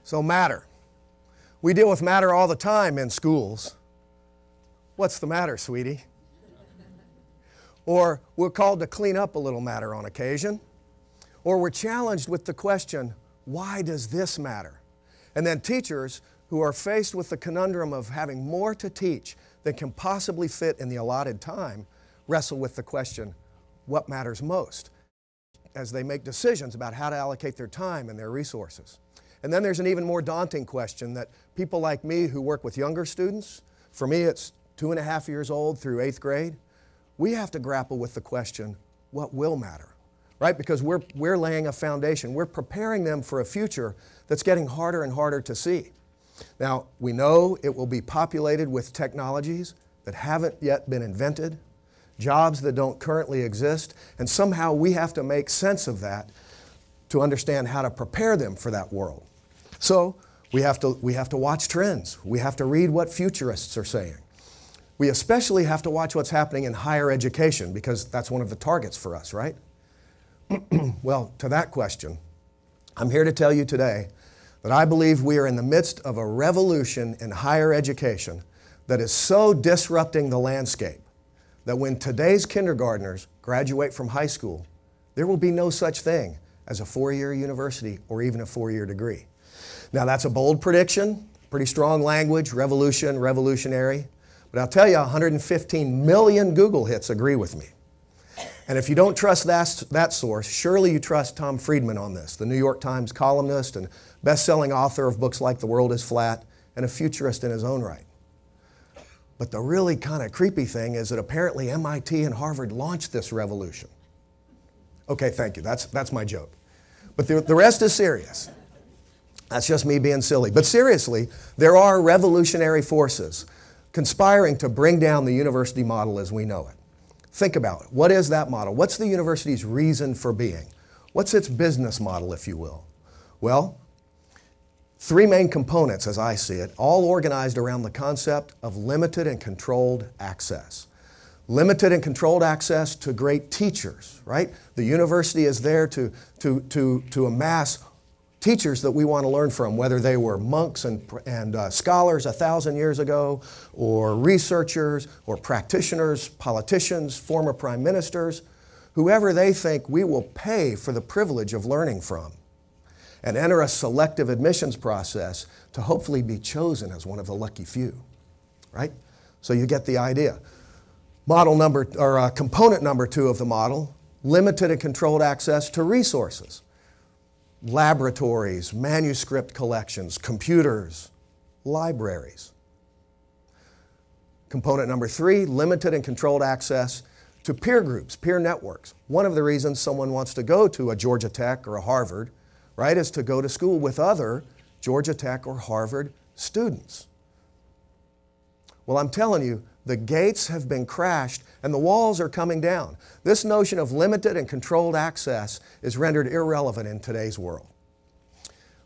So matter. We deal with matter all the time in schools. What's the matter, sweetie? Or we're called to clean up a little matter on occasion. Or we're challenged with the question, why does this matter? And then teachers who are faced with the conundrum of having more to teach than can possibly fit in the allotted time wrestle with the question, what matters most? As they make decisions about how to allocate their time and their resources. And then there's an even more daunting question that people like me who work with younger students, for me it's 2.5 years old through 8th grade, we have to grapple with the question, what will matter? Right? Because we're laying a foundation. We're preparing them for a future that's getting harder and harder to see. Now, we know it will be populated with technologies that haven't yet been invented, jobs that don't currently exist, and somehow we have to make sense of that to understand how to prepare them for that world. So we have to watch trends. We have to read what futurists are saying. We especially have to watch what's happening in higher education because that's one of the targets for us, right? Well, to that question, I'm here to tell you today that I believe we are in the midst of a revolution in higher education that is so disrupting the landscape that when today's kindergartners graduate from high school, there will be no such thing as a 4-year university or even a 4-year degree. Now that's a bold prediction, pretty strong language, revolution, revolutionary, but I'll tell you 115 million Google hits agree with me. And if you don't trust that source, surely you trust Tom Friedman on this, the New York Times columnist and best-selling author of books like The World is Flat and a futurist in his own right. But the really kind of creepy thing is that apparently MIT and Harvard launched this revolution. Okay, thank you. That's my joke. But the rest is serious. That's just me being silly. But seriously, there are revolutionary forces conspiring to bring down the university model as we know it. Think about it. What is that model? What's the university's reason for being? What's its business model, if you will? Well, 3 main components, as I see it, all organized around the concept of limited and controlled access. Limited and controlled access to great teachers, right? The university is there to amass teachers that we want to learn from, whether they were monks and scholars 1,000 years ago, or researchers, or practitioners, politicians, former prime ministers, whoever they think we will pay for the privilege of learning from, and enter a selective admissions process to hopefully be chosen as one of the lucky few, right? So you get the idea. Component number 2 of the model, limited and controlled access to resources. Laboratories, manuscript collections, computers, libraries. Component number 3, limited and controlled access to peer groups, peer networks. One of the reasons someone wants to go to a Georgia Tech or a Harvard, right, is to go to school with other Georgia Tech or Harvard students. Well, I'm telling you, the gates have been crashed and the walls are coming down. This notion of limited and controlled access is rendered irrelevant in today's world.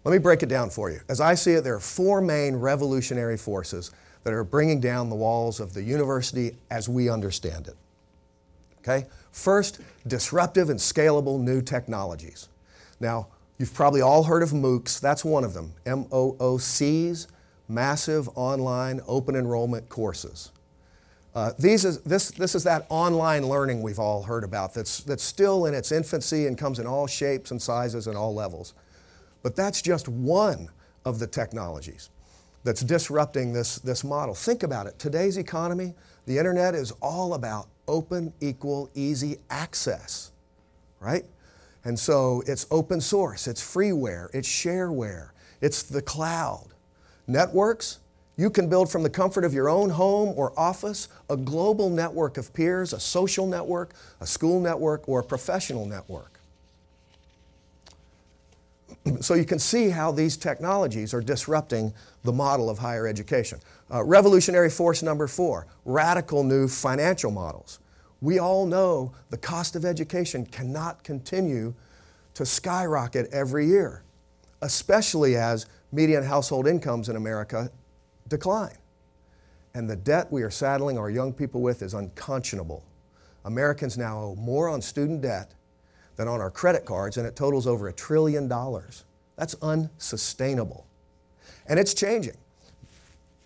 Let me break it down for you. As I see it, there are 4 main revolutionary forces that are bringing down the walls of the university as we understand it. Okay? First, disruptive and scalable new technologies. Now, you've probably all heard of MOOCs. That's one of them. MOOCs, massive online open enrollment courses. This is that online learning we've all heard about that's still in its infancy and comes in all shapes and sizes and all levels. But that's just one of the technologies that's disrupting this model. Think about it. Today's economy, the internet is all about open, equal, easy access, right? And so it's open source, it's freeware, it's shareware, it's the cloud. Networks, you can build from the comfort of your own home or office a global network of peers, a social network, a school network, or a professional network. So you can see how these technologies are disrupting the model of higher education. Revolutionary force number 4, radical new financial models. We all know the cost of education cannot continue to skyrocket every year, especially as median household incomes in America decline. And the debt we are saddling our young people with is unconscionable. Americans now owe more on student debt than on our credit cards, and it totals over $1 trillion. That's unsustainable. And it's changing.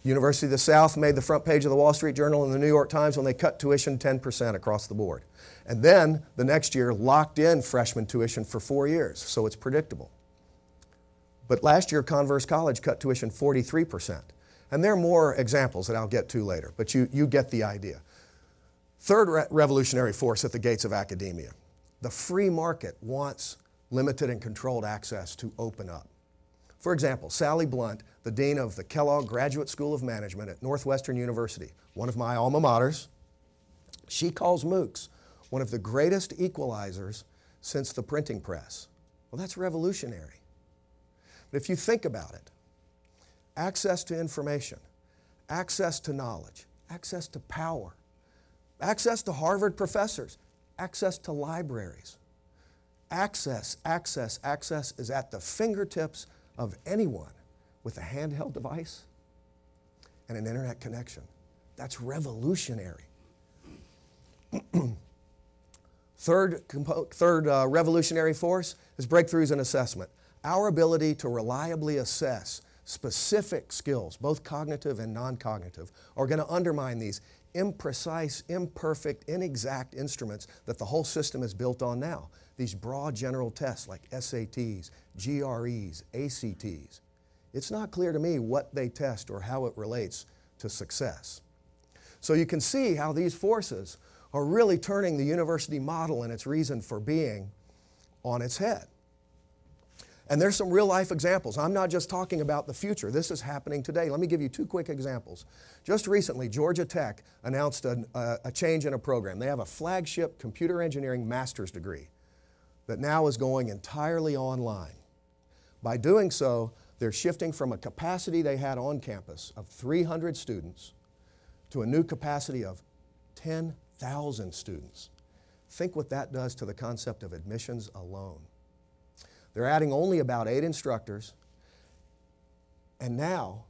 University of the South made the front page of the Wall Street Journal and the New York Times when they cut tuition 10% across the board. And then the next year locked in freshman tuition for 4 years, so it's predictable. But last year Converse College cut tuition 43%. And there are more examples that I'll get to later, but you get the idea. Third revolutionary force at the gates of academia. The free market wants limited and controlled access to open up. For example, Sally Blunt, the dean of the Kellogg Graduate School of Management at Northwestern University, one of my alma maters, she calls MOOCs one of the greatest equalizers since the printing press. Well, that's revolutionary. But if you think about it, access to information, access to knowledge, access to power, access to Harvard professors, access to libraries. Access is at the fingertips of anyone with a handheld device and an internet connection. That's revolutionary. Third revolutionary force is breakthroughs in assessment. Our ability to reliably assess specific skills, both cognitive and non-cognitive, are going to undermine these imprecise, imperfect, inexact instruments that the whole system is built on now. These broad general tests like SATs, GREs, ACTs. It's not clear to me what they test or how it relates to success. So you can see how these forces are really turning the university model and its reason for being on its head. And there's some real life examples. I'm not just talking about the future. This is happening today. Let me give you two quick examples. Just recently, Georgia Tech announced a change in a program. They have a flagship computer engineering master's degree that now is going entirely online. By doing so, they're shifting from a capacity they had on campus of 300 students to a new capacity of 10,000 students. Think what that does to the concept of admissions alone. They're adding only about 8 instructors, and now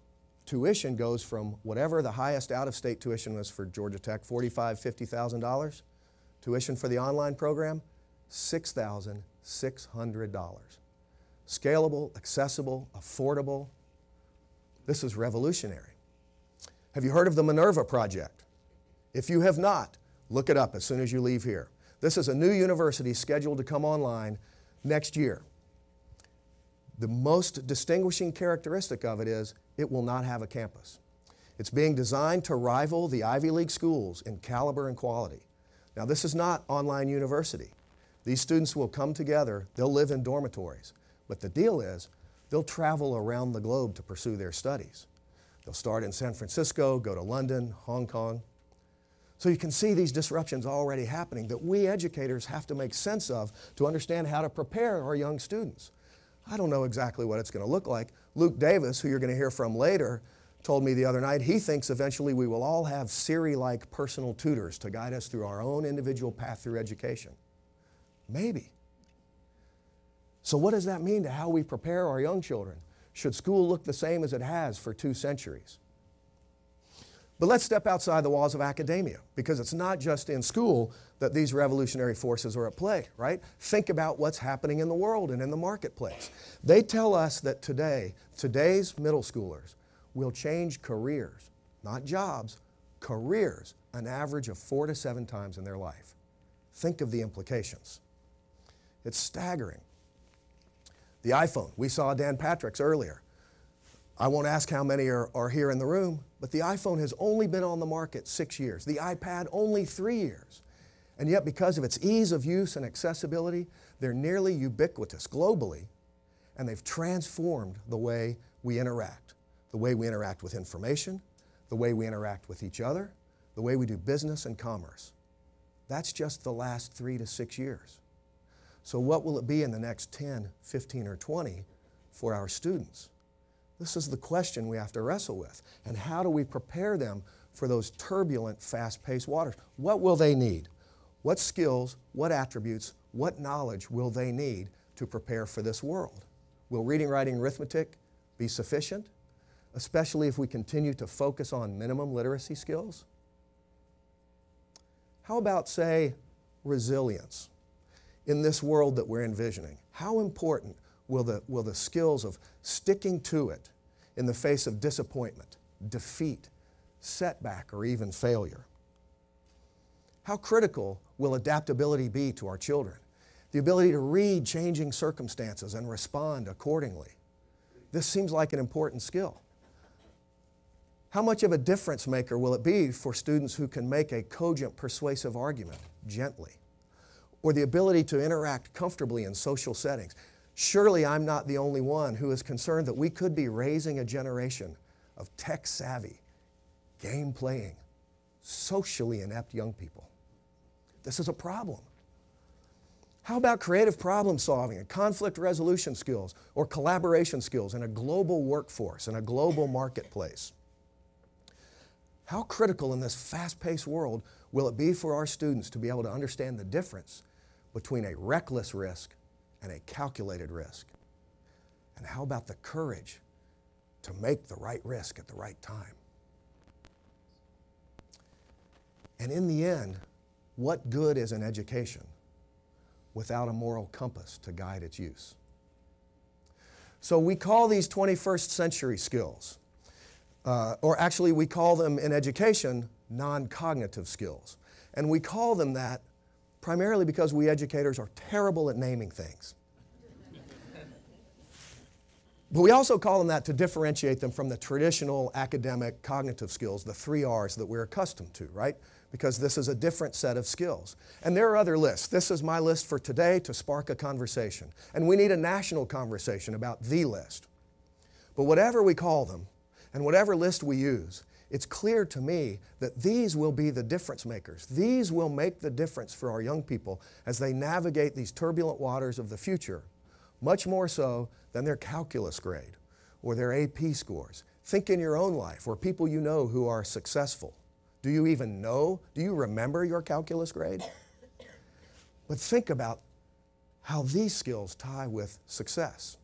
tuition goes from whatever the highest out-of-state tuition was for Georgia Tech, $45,000, $50,000. Tuition for the online program, $6,600. Scalable, accessible, affordable. This is revolutionary. Have you heard of the Minerva Project? If you have not, look it up as soon as you leave here. This is a new university scheduled to come online next year. The most distinguishing characteristic of it is it will not have a campus. It's being designed to rival the Ivy League schools in caliber and quality. Now, this is not online university. These students will come together, they'll live in dormitories, but the deal is they'll travel around the globe to pursue their studies. They'll start in San Francisco, go to London, Hong Kong. So you can see these disruptions already happening that we educators have to make sense of to understand how to prepare our young students. I don't know exactly what it's going to look like. Luke Davis, who you're going to hear from later, told me the other night he thinks eventually we will all have Siri-like personal tutors to guide us through our own individual path through education. Maybe. So what does that mean to how we prepare our young children? Should school look the same as it has for 2 centuries? But let's step outside the walls of academia, because it's not just in school that these revolutionary forces are at play, right? Think about what's happening in the world and in the marketplace. They tell us that today's middle schoolers will change careers, not jobs, careers, an average of 4 to 7 times in their life. Think of the implications. It's staggering. The iPhone, we saw Dan Patrick's earlier. I won't ask how many are here in the room, but the iPhone has only been on the market 6 years. The iPad only 3 years. And yet, because of its ease of use and accessibility, they're nearly ubiquitous globally, and they've transformed the way we interact. The way we interact with information, the way we interact with each other, the way we do business and commerce. That's just the last 3 to 6 years. So what will it be in the next 10, 15, or 20 for our students? This is the question we have to wrestle with. And how do we prepare them for those turbulent, fast-paced waters? What will they need? What skills, what attributes, what knowledge will they need to prepare for this world? Will reading, writing, arithmetic be sufficient, especially if we continue to focus on minimum literacy skills? How about, say, resilience in this world that we're envisioning? How important will the skills of sticking to it in the face of disappointment, defeat, setback, or even failure. How critical will adaptability be to our children? The ability to read changing circumstances and respond accordingly. This seems like an important skill. How much of a difference maker will it be for students who can make a cogent, persuasive argument gently? Or the ability to interact comfortably in social settings? Surely I'm not the only one who is concerned that we could be raising a generation of tech-savvy, game-playing, socially inept young people. This is a problem. How about creative problem solving and conflict resolution skills or collaboration skills in a global workforce, in a global marketplace? How critical in this fast-paced world will it be for our students to be able to understand the difference between a reckless risk and a calculated risk? And how about the courage to make the right risk at the right time? And in the end, what good is an education without a moral compass to guide its use? So we call these 21st century skills, or actually we call them in education non-cognitive skills. And we call them that primarily because we educators are terrible at naming things. But we also call them that to differentiate them from the traditional academic cognitive skills, the 3 R's that we're accustomed to, right? Because this is a different set of skills. And there are other lists. This is my list for today to spark a conversation. And we need a national conversation about the list. But whatever we call them, and whatever list we use, it's clear to me that these will be the difference makers. These will make the difference for our young people as they navigate these turbulent waters of the future, much more so than their calculus grade or their AP scores. Think in your own life or people you know who are successful. Do you even know? Do you remember your calculus grade? But think about how these skills tie with success.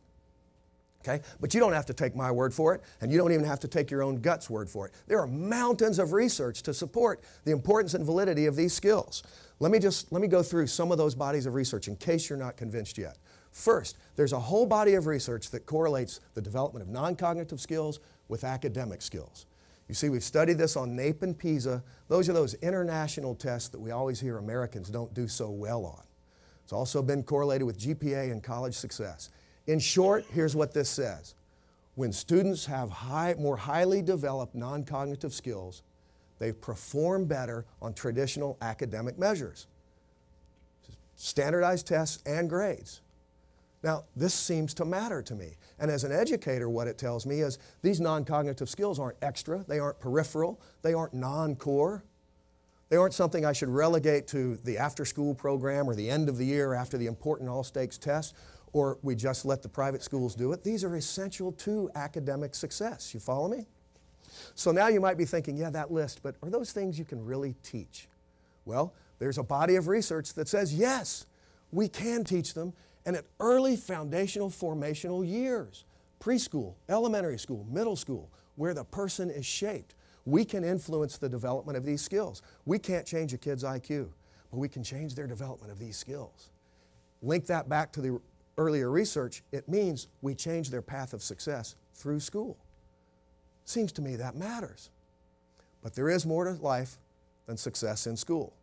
Okay? But you don't have to take my word for it, and you don't even have to take your own gut's word for it. There are mountains of research to support the importance and validity of these skills. Let me go through some of those bodies of research in case you're not convinced yet. First, there's a whole body of research that correlates the development of non-cognitive skills with academic skills. You see, we've studied this on NAEP and PISA. Those are those international tests that we always hear Americans don't do so well on. It's also been correlated with GPA and college success. In short, here's what this says. When students have more highly developed non-cognitive skills, they perform better on traditional academic measures, standardized tests and grades. Now, this seems to matter to me. And as an educator, what it tells me is these non-cognitive skills aren't extra, they aren't peripheral, they aren't non-core. They aren't something I should relegate to the after-school program or the end of the year after the important all-stakes test, or we just let the private schools do it. These are essential to academic success. You follow me? So now you might be thinking, yeah, that list, but are those things you can really teach? Well, there's a body of research that says, yes, we can teach them, and at early foundational formational years, preschool, elementary school, middle school, where the person is shaped, we can influence the development of these skills. We can't change a kid's IQ, but we can change their development of these skills. Link that back to the earlier research, it means we change their path of success through school. Seems to me that matters. But there is more to life than success in school.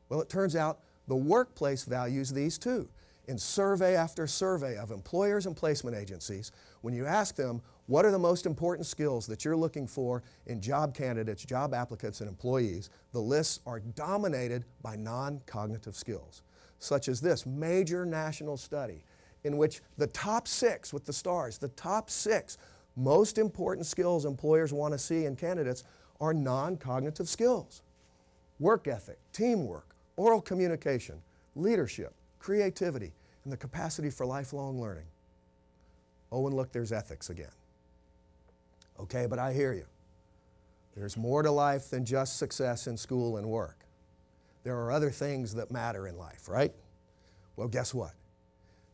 Well, it turns out the workplace values these too. In survey after survey of employers and placement agencies, when you ask them, what are the most important skills that you're looking for in job candidates, job applicants, and employees, the lists are dominated by non-cognitive skills, such as this major national study in which the top 6, with the stars, the top 6 most important skills employers want to see in candidates are non-cognitive skills. Work ethic, teamwork, oral communication, leadership, creativity, and the capacity for lifelong learning. Oh, and look, there's ethics again. Okay, but I hear you. There's more to life than just success in school and work. There are other things that matter in life, right? Well, guess what?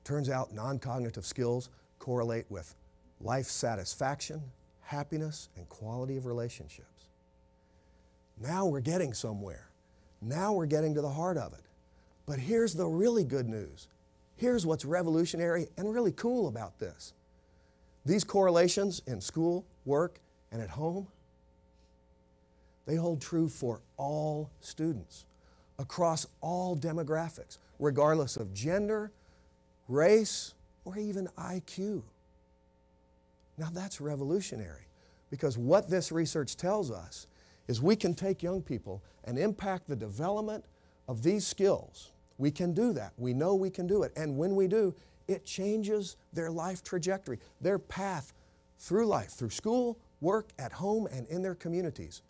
Turns out non-cognitive skills correlate with life satisfaction, happiness, and quality of relationships. Now we're getting somewhere. Now we're getting to the heart of it. But here's the really good news. Here's what's revolutionary and really cool about this. These correlations in school, work, and at home, they hold true for all students, across all demographics, regardless of gender, race, or even IQ. Now that's revolutionary, because what this research tells us is we can take young people and impact the development of these skills. We can do that. We know we can do it. And when we do, it changes their life trajectory, their path through life, through school, work, at home, and in their communities,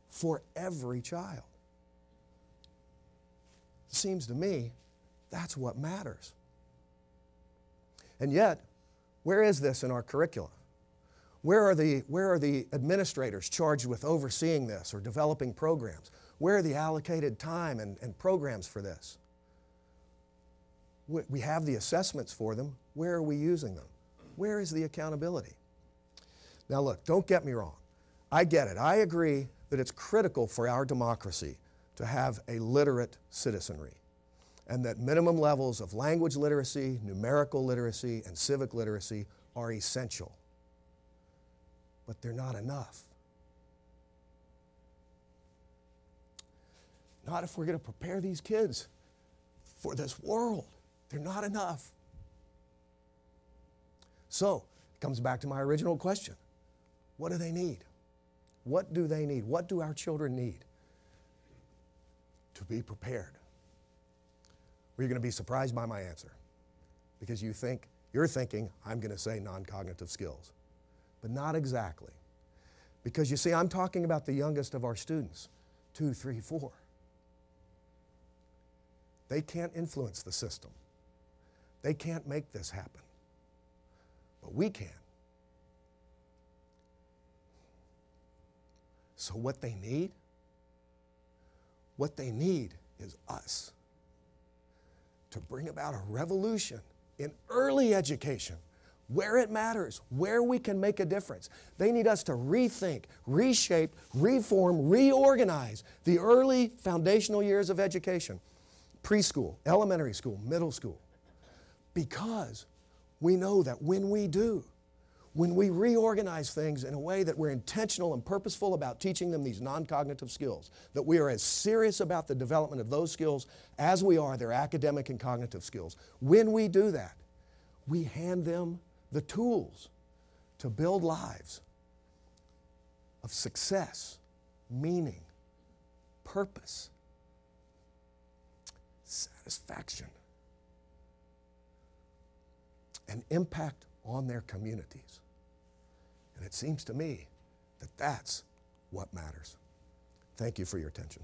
for every child. It seems to me that's what matters. And yet, where is this in our curricula? Where are the administrators charged with overseeing this or developing programs? Where are the allocated time and programs for this? We have the assessments for them. Where are we using them? Where is the accountability? Now look, don't get me wrong. I get it. I agree that it's critical for our democracy to have a literate citizenry, and that minimum levels of language literacy, numerical literacy, and civic literacy are essential. But they're not enough. Not if we're going to prepare these kids for this world. They're not enough. So, it comes back to my original question. What do they need? What do they need? What do our children need to be prepared? Or you're going to be surprised by my answer, because you're thinking I'm going to say non-cognitive skills. But not exactly. Because you see, I'm talking about the youngest of our students, 2, 3, 4. They can't influence the system. They can't make this happen. But we can. So what they need is us to bring about a revolution in early education, where it matters, where we can make a difference. They need us to rethink, reshape, reform, reorganize the early foundational years of education, preschool, elementary school, middle school, because we know that when we do, when we reorganize things in a way that we're intentional and purposeful about teaching them these non-cognitive skills, that we are as serious about the development of those skills as we are their academic and cognitive skills. When we do that, we hand them the tools to build lives of success, meaning, purpose, satisfaction, and impact on their communities. And it seems to me that that's what matters. Thank you for your attention.